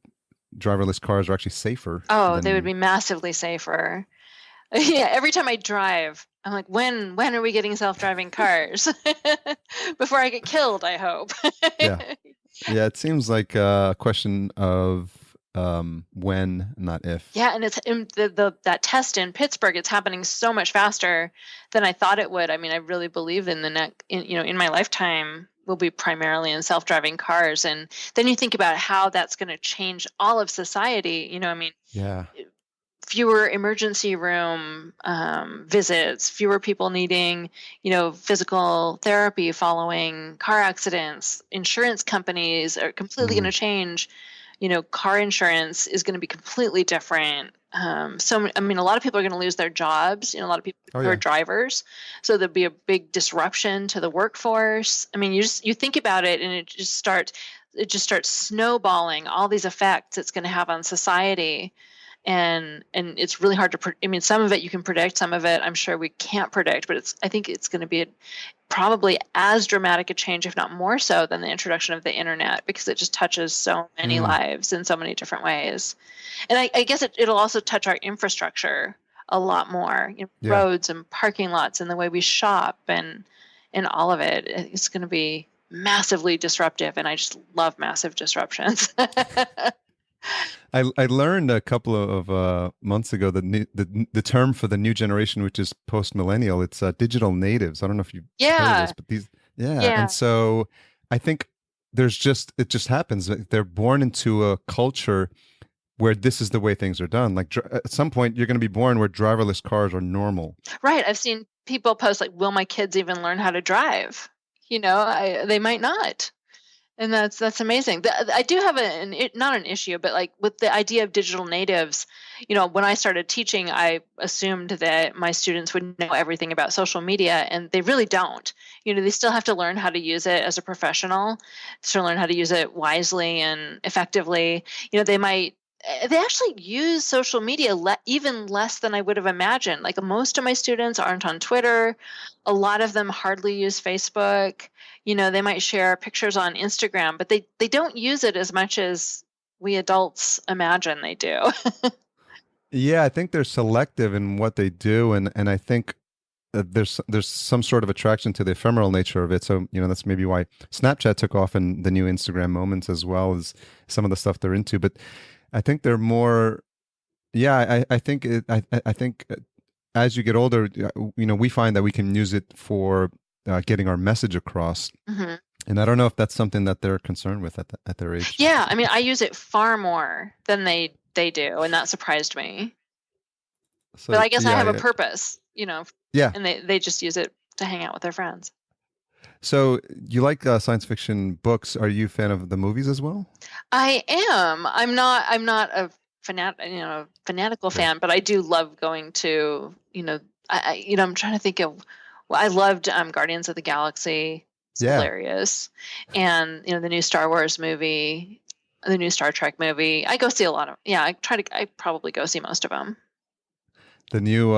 driverless cars are actually safer. Oh, they would be massively safer. Yeah, every time I drive, I'm like, when are we getting self-driving cars? Before I get killed, I hope. Yeah. Yeah, it seems like a question of when, not if. Yeah, and it's in that test in Pittsburgh. It's happening so much faster than I thought it would. I mean, I really believe in in my lifetime will be primarily in self-driving cars, and then you think about how that's going to change all of society. I mean, Yeah. fewer emergency room visits, fewer people needing, physical therapy following car accidents. Insurance companies are completely going to change. Car insurance is going to be completely different. So, I mean, a lot of people are going to lose their jobs. A lot of people who are drivers. So there'll be a big disruption to the workforce. I mean, you think about it, and it just starts snowballing all these effects it's going to have on society. And it's really hard to. I mean, some of it you can predict. Some of it I'm sure we can't predict. But I think it's going to be probably as dramatic a change, if not more so, than the introduction of the internet, because it just touches so many lives in so many different ways. And I guess it'll also touch our infrastructure a lot more, roads and parking lots and the way we shop and all of it. It's going to be massively disruptive, and I just love massive disruptions. I learned a couple of months ago the term for the new generation, which is post millennial. It's digital natives. I don't know if you've heard of this, but and so I think it just happens. They're born into a culture where this is the way things are done. Like at some point, you're going to be born where driverless cars are normal. Right. I've seen people post like, "Will my kids even learn how to drive?" They might not. And that's amazing. I do have not an issue, but like with the idea of digital natives, when I started teaching, I assumed that my students would know everything about social media, and they really don't. They still have to learn how to use it as a professional, to learn how to use it wisely and effectively. They actually use social media even less than I would have imagined. Like most of my students aren't on Twitter. A lot of them hardly use Facebook. They might share pictures on Instagram, but they don't use it as much as we adults imagine they do. Yeah, I think they're selective in what they do. And I think there's some sort of attraction to the ephemeral nature of it. So that's maybe why Snapchat took off and the new Instagram moments as well as some of the stuff they're into. But I think they're more. Yeah, I think as you get older, we find that we can use it for getting our message across. Mm-hmm. And I don't know if that's something that they're concerned with at their age. Yeah, I mean, I use it far more than they do, and that surprised me. So, but I guess I have a yeah. purpose, Yeah. and they just use it to hang out with their friends. So you like science fiction books. Are you a fan of the movies as well? I am. I'm not a fanatical fan, but I do love going to, I'm trying to think of. Well, I loved Guardians of the Galaxy. It's hilarious, and the new Star Wars movie, the new Star Trek movie. I go see a lot of. Yeah, I probably go see most of them. The new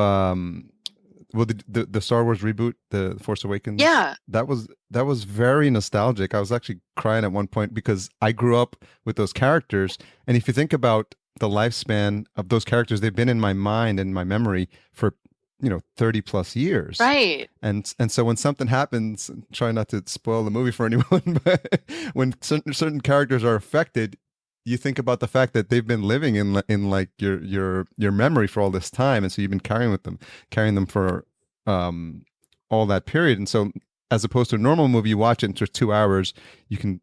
the Star Wars reboot, the Force Awakens. Yeah, that was very nostalgic. I was actually crying at one point because I grew up with those characters, and if you think about the lifespan of those characters, they've been in my mind and my memory for 30 plus years. Right. And so when something happens, try not to spoil the movie for anyone, but when certain characters are affected, you think about the fact that they've been living in like your memory for all this time, and so you've been carrying them for all that period. And so as opposed to a normal movie, you watch it in just 2 hours, you're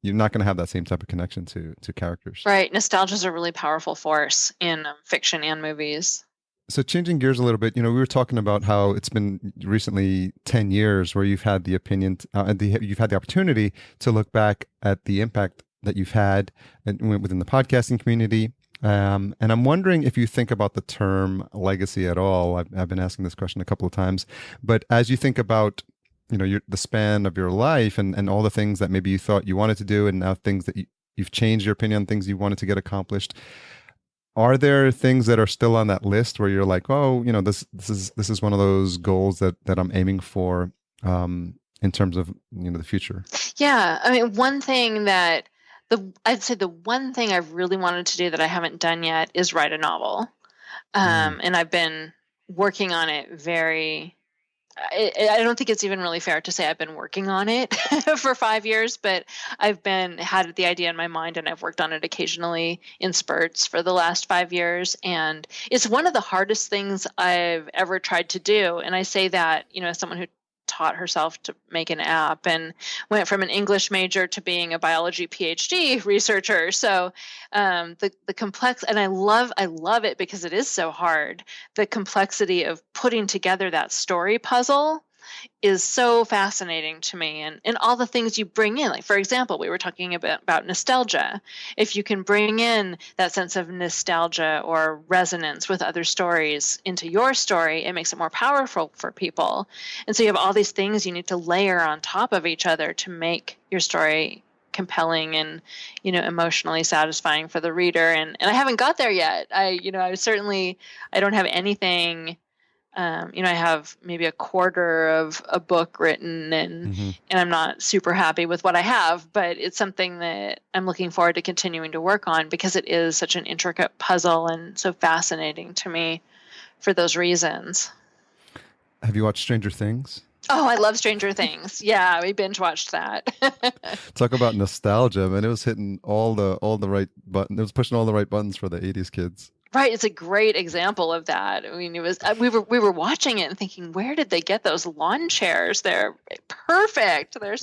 not going to have that same type of connection to characters. Right. Nostalgia is a really powerful force in fiction and movies. So changing gears a little bit, we were talking about how it's been recently 10 years where you've had the opinion, you've had the opportunity to look back at the impact that you've had within the podcasting community. And I'm wondering if you think about the term legacy at all. I've been asking this question a couple of times, but as you think about, the span of your life and all the things that maybe you thought you wanted to do, and now things that you've changed your opinion on, things you wanted to get accomplished. Are there things that are still on that list where you're like, oh, this is one of those goals that I'm aiming for in terms of the future? Yeah, I mean, I'd say the one thing I've really wanted to do that I haven't done yet is write a novel, and I've been working on it very. I don't think it's even really fair to say I've been working on it for 5 years, but I've had the idea in my mind, and I've worked on it occasionally in spurts for the last 5 years. And it's one of the hardest things I've ever tried to do. And I say that, as someone who taught herself to make an app and went from an English major to being a biology PhD researcher. So the complex, and I love it because it is so hard. The complexity of putting together that story puzzle is so fascinating to me, and all the things you bring in. Like, for example, we were talking about nostalgia. If you can bring in that sense of nostalgia or resonance with other stories into your story, it makes it more powerful for people. And so you have all these things you need to layer on top of each other to make your story compelling and emotionally satisfying for the reader. And I haven't got there yet. I don't have anything. I have maybe a quarter of a book written, and I'm not super happy with what I have, but it's something that I'm looking forward to continuing to work on because it is such an intricate puzzle and so fascinating to me for those reasons. Have you watched Stranger Things? Oh, I love Stranger Things. Yeah, we binge watched that. Talk about nostalgia, man. It was hitting all the right buttons. It was pushing all the right buttons for the 80s kids. Right, it's a great example of that. I mean, it was we were watching it and thinking, where did they get those lawn chairs? They're perfect. They're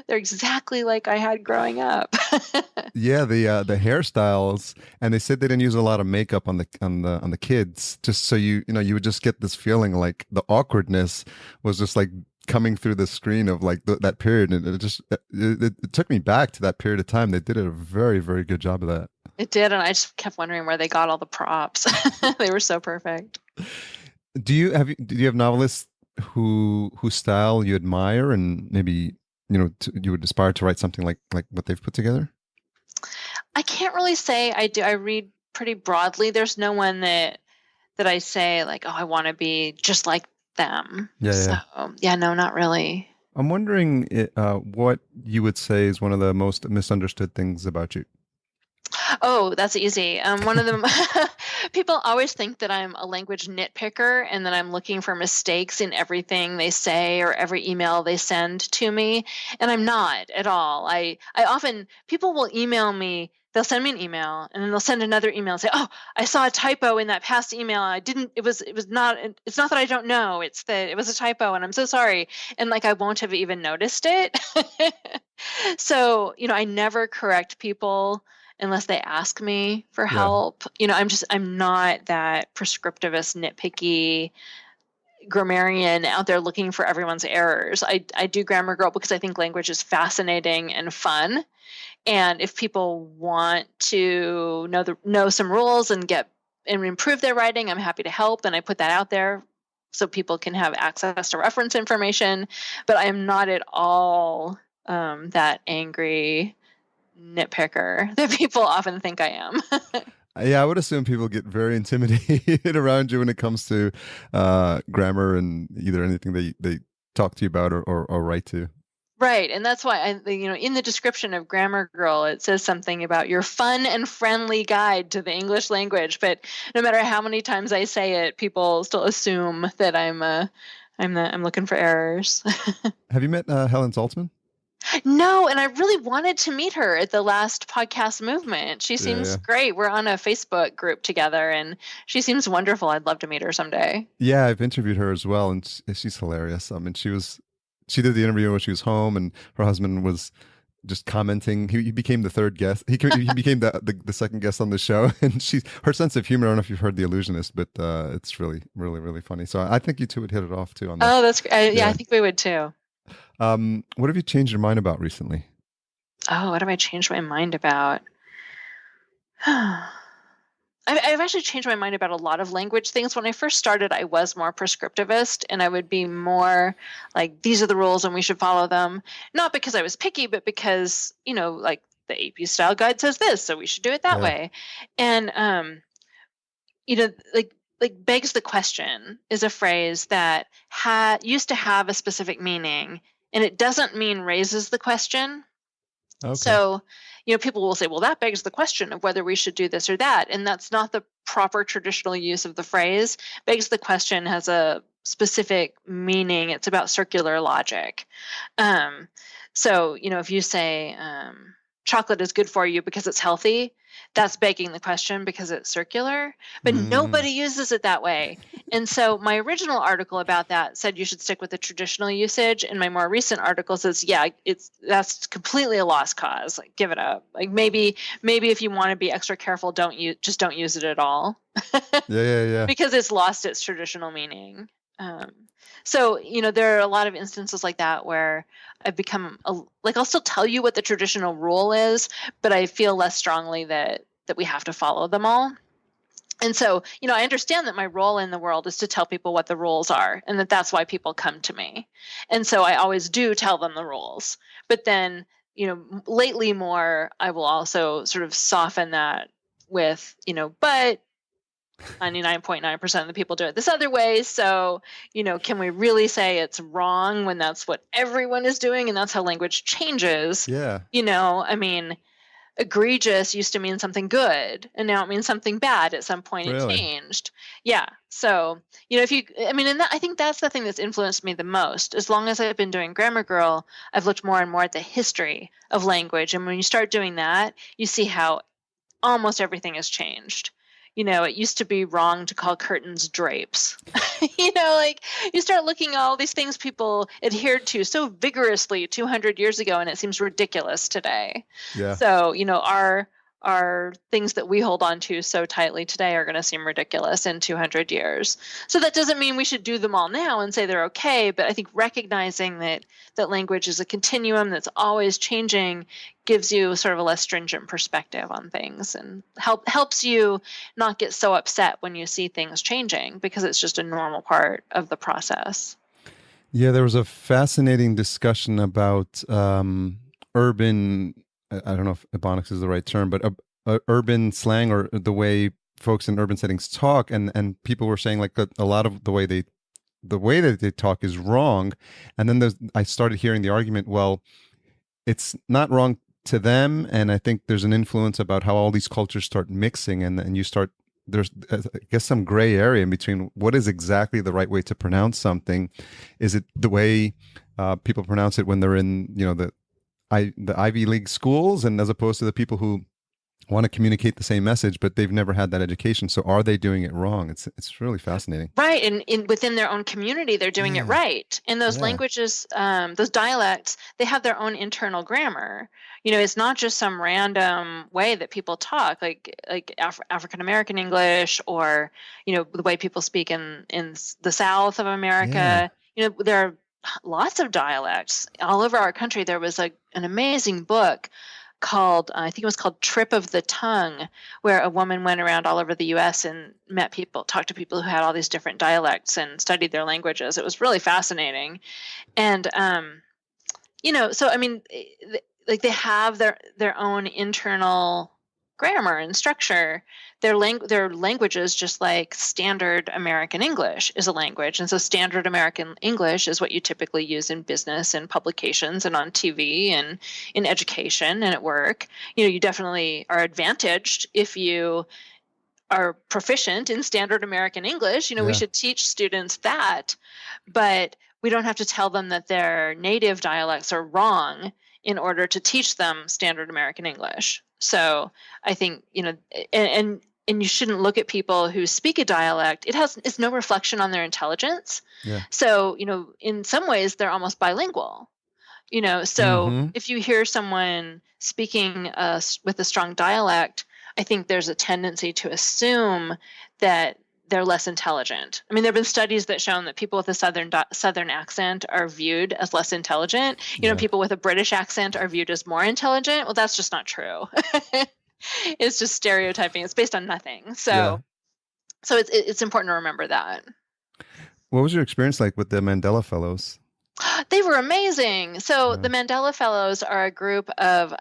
exactly like I had growing up. Yeah, the hairstyles, and they said they didn't use a lot of makeup on the kids, just so you would just get this feeling like the awkwardness was just like coming through the screen of like that period, and it took me back to that period of time. They did a very, very good job of that. It did, and I just kept wondering where they got all the props. They were so perfect. Do you have novelists whose style you admire, and maybe you would aspire to write something like what they've put together? I can't really say I do. I read pretty broadly. There's no one that I say like, oh, I want to be just like them. No, not really. I'm wondering what you would say is one of the most misunderstood things about you. Oh, that's easy. One of them, people always think that I'm a language nitpicker and that I'm looking for mistakes in everything they say or every email they send to me. And I'm not at all. I often, people will email me, they'll send me an email and then they'll send another email and say, oh, I saw a typo in that past email. I didn't, it was not, it's not that I don't know, it's that it was a typo and I'm so sorry. And like, I won't have even noticed it. So, I never correct people unless they ask me for Yeah. help. I'm not that prescriptivist, nitpicky grammarian out there looking for everyone's errors. I do Grammar Girl because I think language is fascinating and fun. And if people want to know some rules and improve their writing, I'm happy to help. And I put that out there so people can have access to reference information. But I am not at all that angry nitpicker that people often think I am. Yeah, I would assume people get very intimidated around you when it comes to grammar and either anything they talk to you about or write to. Right. And that's why in the description of Grammar Girl, it says something about your fun and friendly guide to the English language. But no matter how many times I say it, people still assume that I'm looking for errors. Have you met Helen Zaltzman? No, and I really wanted to meet her at the last podcast movement. She Yeah, seems yeah. great. We're on a Facebook group together, and she seems wonderful. I'd love to meet her someday. Yeah, I've interviewed her as well, and she's hilarious. I mean, she did the interview when she was home, and her husband was just commenting. He became the third guest. He became the second guest on the show, and her sense of humor. I don't know if you've heard The Illusionist, but it's really, really, really funny. So I think you two would hit it off too on that. Oh, that's great. Yeah, I Yeah. think we would too. What have you changed your mind about recently? Oh, what have I changed my mind about? I've actually changed my mind about a lot of language things. When I first started, I was more prescriptivist and I would be more like, these are the rules and we should follow them. Not because I was picky, but because, like the AP style guide says this, so we should do it that Yeah. way. And, like begs the question is a phrase that used to have a specific meaning and it doesn't mean raises the question. Okay. So, people will say, well, that begs the question of whether we should do this or that. And that's not the proper traditional use of the phrase. Begs the question has a specific meaning. It's about circular logic. So, if you say chocolate is good for you because it's healthy, that's begging the question because it's circular, but nobody uses it that way. And so my original article about that said you should stick with the traditional usage, and my more recent article says, yeah, that's completely a lost cause. Like, give it up. Like maybe if you want to be extra careful, don't use it at all. Yeah. Because it's lost its traditional meaning. So, there are a lot of instances like that where I've become I'll still tell you what the traditional rule is, but I feel less strongly that we have to follow them all. And so, I understand that my role in the world is to tell people what the rules are and that that's why people come to me. And so I always do tell them the rules. But then, lately more, I will also sort of soften that with, but 99.9% of the people do it this other way. So, can we really say it's wrong when that's what everyone is doing and that's how language changes? Yeah. I mean, egregious used to mean something good and now it means something bad. At some point Really? it changed. Yeah. So, I think that's the thing that's influenced me the most. As long as I've been doing Grammar Girl, I've looked more and more at the history of language. And when you start doing that, you see how almost everything has changed. It used to be wrong to call curtains drapes. Like you start looking at all these things people adhered to so vigorously 200 years ago, and it seems ridiculous today. Yeah. So, our things that we hold on to so tightly today are going to seem ridiculous in 200 years. So that doesn't mean we should do them all now and say they're okay, but I think recognizing that language is a continuum that's always changing gives you sort of a less stringent perspective on things and helps you not get so upset when you see things changing because it's just a normal part of the process. Yeah, there was a fascinating discussion about urban, I don't know if ebonics is the right term, but urban slang or the way folks in urban settings talk, and people were saying like a lot of the way that they talk is wrong, and then I started hearing the argument, well, it's not wrong to them, and I think there's an influence about how all these cultures start mixing, and you start there's I guess some gray area in between what is exactly the right way to pronounce something. Is it the way people pronounce it when they're in the Ivy League schools, and as opposed to the people who want to communicate the same message, but they've never had that education. So are they doing it wrong? It's really fascinating. Right. And within their own community, they're doing it right. And those languages, those dialects, they have their own internal grammar. It's not just some random way that people talk, like African American English, or, the way people speak in the South of America. There are lots of dialects all over our country. There was an amazing book called, I think it was called Trip of the Tongue, where a woman went around all over the U.S. and talked to people who had all these different dialects and studied their languages. It was really fascinating. And, so, I mean, they have their own internal grammar and structure. Their languages, just like standard American English is a language. And so standard American English is what you typically use in business and publications and on TV and in education and at work. You definitely are advantaged if you are proficient in standard American English. We should teach students that, but we don't have to tell them that their native dialects are wrong in order to teach them standard American English. So I think, and you shouldn't look at people who speak a dialect. It's no reflection on their intelligence. Yeah. So, in some ways they're almost bilingual, so if you hear someone speaking with a strong dialect, I think there's a tendency to assume that they're less intelligent. I mean, there have been studies that shown that people with a southern accent are viewed as less intelligent. People with a British accent are viewed as more intelligent. Well, that's just not true. It's just stereotyping. It's based on nothing. So it's important to remember that. What was your experience like with the Mandela Fellows? They were amazing. So the Mandela Fellows are a group of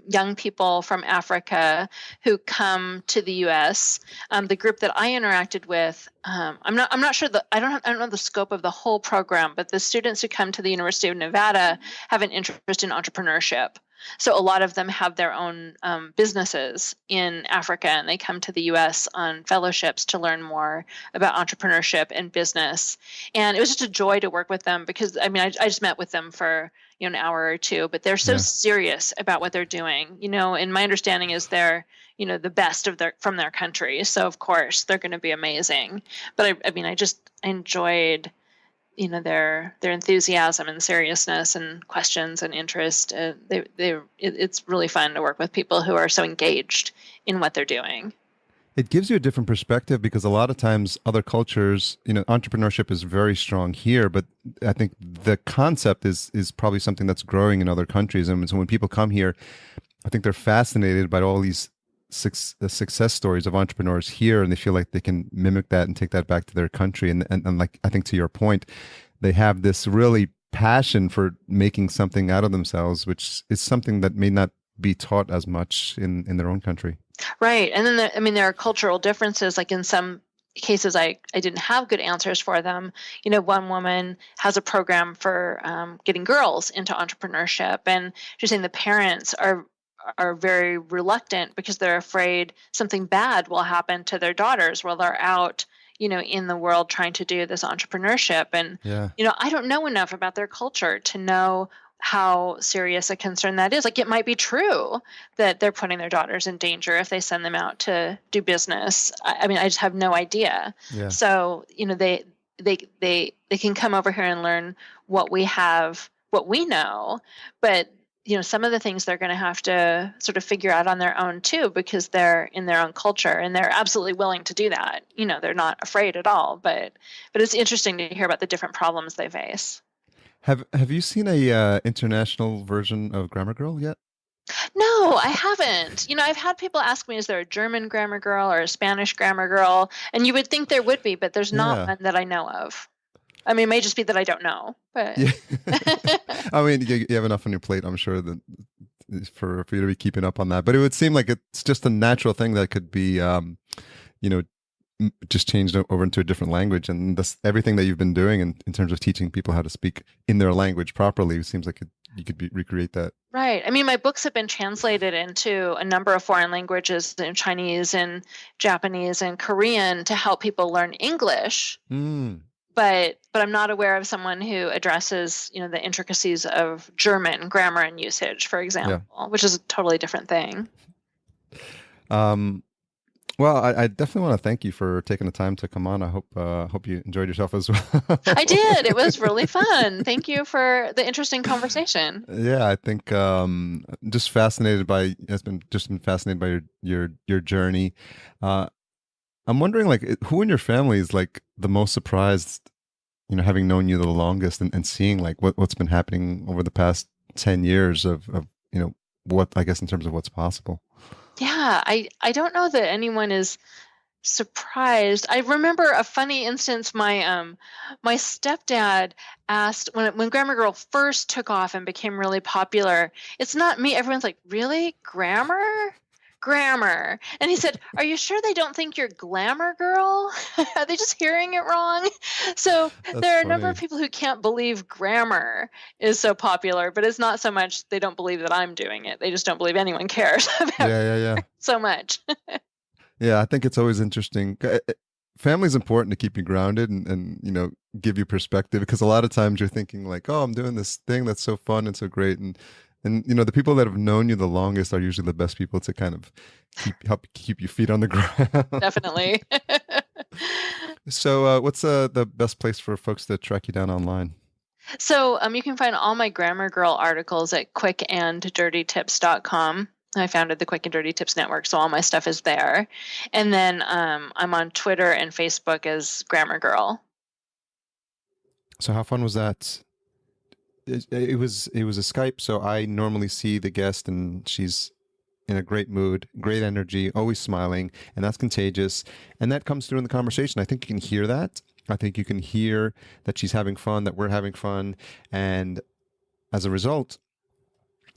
young people from Africa who come to the U.S. The group that I interacted with, I'm not sure I don't know the scope of the whole program, but the students who come to the University of Nevada have an interest in entrepreneurship. So a lot of them have their own businesses in Africa, and they come to the U.S. on fellowships to learn more about entrepreneurship and business. And it was just a joy to work with them because, I mean, I just met with them for an hour or two, but they're so serious about what they're doing. And my understanding is they're the best from their country. So of course they're going to be amazing. But I enjoyed their enthusiasm and seriousness and questions and interest. It's really fun to work with people who are so engaged in what they're doing. It gives you a different perspective because a lot of times other cultures, entrepreneurship is very strong here, but I think the concept is probably something that's growing in other countries. And so when people come here, I think they're fascinated by all these success stories of entrepreneurs here, and they feel like they can mimic that and take that back to their country. And like, I think to your point, they have this really passion for making something out of themselves, which is something that may not be taught as much in their own country. Right. And then, there are cultural differences. Like in some cases, I didn't have good answers for them. One woman has a program for getting girls into entrepreneurship, and she's saying the parents are very reluctant because they're afraid something bad will happen to their daughters while they're out, in the world trying to do this entrepreneurship. And, I don't know enough about their culture to know how serious a concern that is. Like, it might be true that they're putting their daughters in danger if they send them out to do business. I just have no idea. Yeah. So, they can come over here and learn what we know, but some of the things they're going to have to sort of figure out on their own too, because they're in their own culture and they're absolutely willing to do that. They're not afraid at all, but it's interesting to hear about the different problems they face. Have you seen a international version of Grammar Girl yet? No, I haven't. I've had people ask me, is there a German Grammar Girl or a Spanish Grammar Girl? And you would think there would be, but there's not one that I know of. It may just be that I don't know, but yeah. You have enough on your plate, I'm sure, that for you to be keeping up on that. But it would seem like it's just a natural thing that could be, just changed over into a different language. And everything that you've been doing in terms of teaching people how to speak in their language properly, it seems like you could recreate that. Right. I mean, my books have been translated into a number of foreign languages, in Chinese and Japanese and Korean, to help people learn English. Mm. But I'm not aware of someone who addresses, the intricacies of German grammar and usage, for example, which is a totally different thing. Well, I definitely want to thank you for taking the time to come on. I hope you enjoyed yourself as well. I did. It was really fun. Thank you for the interesting conversation. Yeah, I think just fascinated by been fascinated by your journey. I'm wondering, like, who in your family is like the most surprised, having known you the longest, and seeing like what's been happening over the past 10 years of what, I guess, in terms of what's possible. Yeah, I don't know that anyone is surprised. I remember a funny instance. My stepdad asked, when Grammar Girl first took off and became really popular, it's not me. Everyone's like, really? Grammar. And he said, are you sure they don't think you're Glamour Girl? Are they just hearing it wrong? So there are a number of people who can't believe grammar is so popular, but it's not so much they don't believe that I'm doing it. They just don't believe anyone cares about Yeah. so much. Yeah, I think it's always interesting. Family's important to keep you grounded and give you perspective, because a lot of times you're thinking like, oh, I'm doing this thing that's so fun and so great, and the people that have known you the longest are usually the best people to kind of help keep your feet on the ground. Definitely. So what's the best place for folks to track you down online? So you can find all my Grammar Girl articles at quickanddirtytips.com. I founded the Quick and Dirty Tips Network, so all my stuff is there. And then I'm on Twitter and Facebook as Grammar Girl. So how fun was that? It was a Skype, so I normally see the guest and she's in a great mood, great energy, always smiling, and that's contagious. And that comes through in the conversation. I think you can hear that. I think you can hear that she's having fun, that we're having fun. And as a result,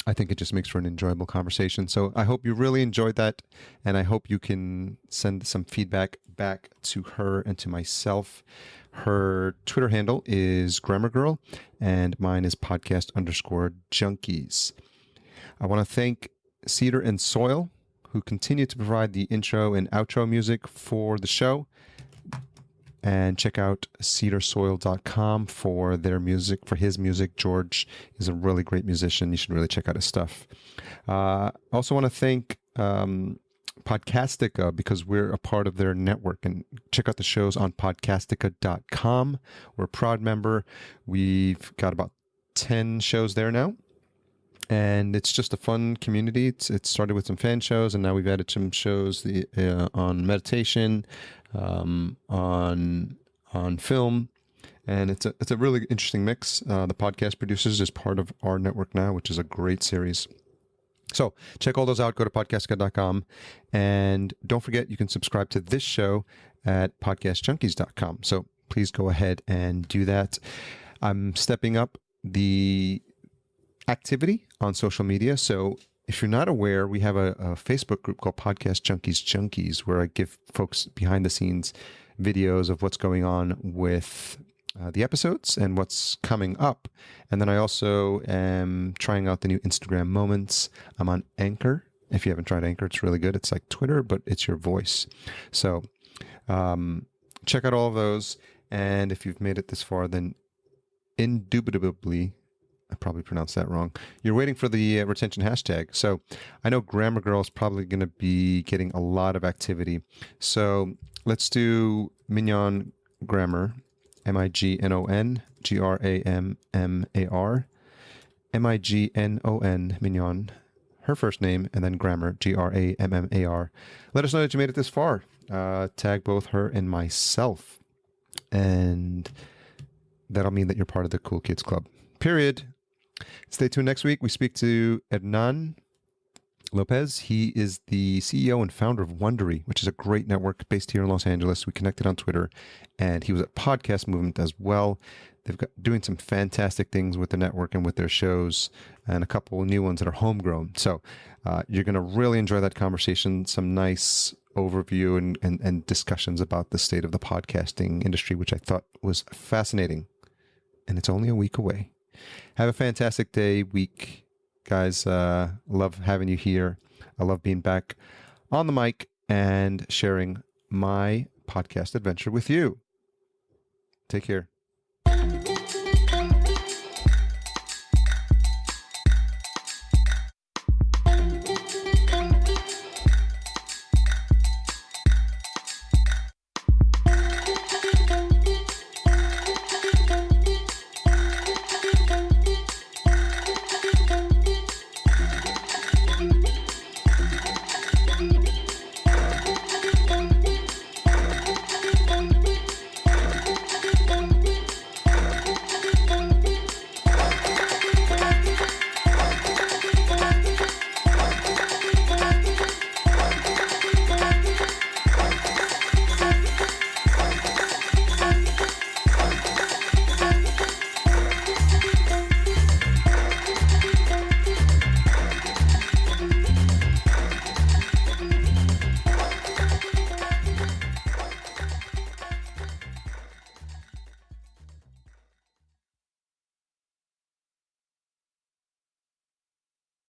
I think it just makes for an enjoyable conversation. So I hope you really enjoyed that. And I hope you can send some feedback back to her and to myself. Her Twitter handle is Grammar Girl, and mine is podcast_junkies. I want to thank Cedar and Soil, who continue to provide the intro and outro music for the show. And check out cedarsoil.com for their music, for his music. George is a really great musician. You should really check out his stuff. I also want to thank Podcastica, because we're a part of their network, and check out the shows on podcastica.com. We're a proud member. We've got about 10 shows there now, and it's just a fun community. It started with some fan shows, and now we've added some shows on meditation, on film, and it's a really interesting mix. The Podcast Producers is part of our network now, which is a great series. So check all those out. Go to podcastica.com, and don't forget you can subscribe to this show at podcastjunkies.com. So please go ahead and do that. I'm stepping up the activity on social media. So if you're not aware, we have a Facebook group called Podcast Junkies, where I give folks behind the scenes videos of what's going on with the episodes and what's coming up. And then I also am trying out the new Instagram moments. I'm on Anchor. If you haven't tried Anchor, it's really good. It's like Twitter, but it's your voice. So check out all of those. And if you've made it this far, then indubitably, I probably pronounced that wrong, you're waiting for the retention hashtag. So I know Grammar Girl is probably going to be getting a lot of activity. So let's do Mignon Grammar. Mignon, Grammar, Mignon, Mignon, her first name, and then Grammar, Grammar. Let us know that you made it this far. Tag both her and myself, and that'll mean that you're part of the Cool Kids Club. Period. Stay tuned next week. We speak to Hernan Lopez. He is the CEO and founder of Wondery, which is a great network based here in Los Angeles. We connected on Twitter, and he was at Podcast Movement as well. They've got doing some fantastic things with the network and with their shows, and a couple of new ones that are homegrown. So you're going to really enjoy that conversation. Some nice overview and discussions about the state of the podcasting industry, which I thought was fascinating. And it's only a week away. Have a fantastic day, week, guys. Love having you here. I love being back on the mic and sharing my podcast adventure with you. Take care.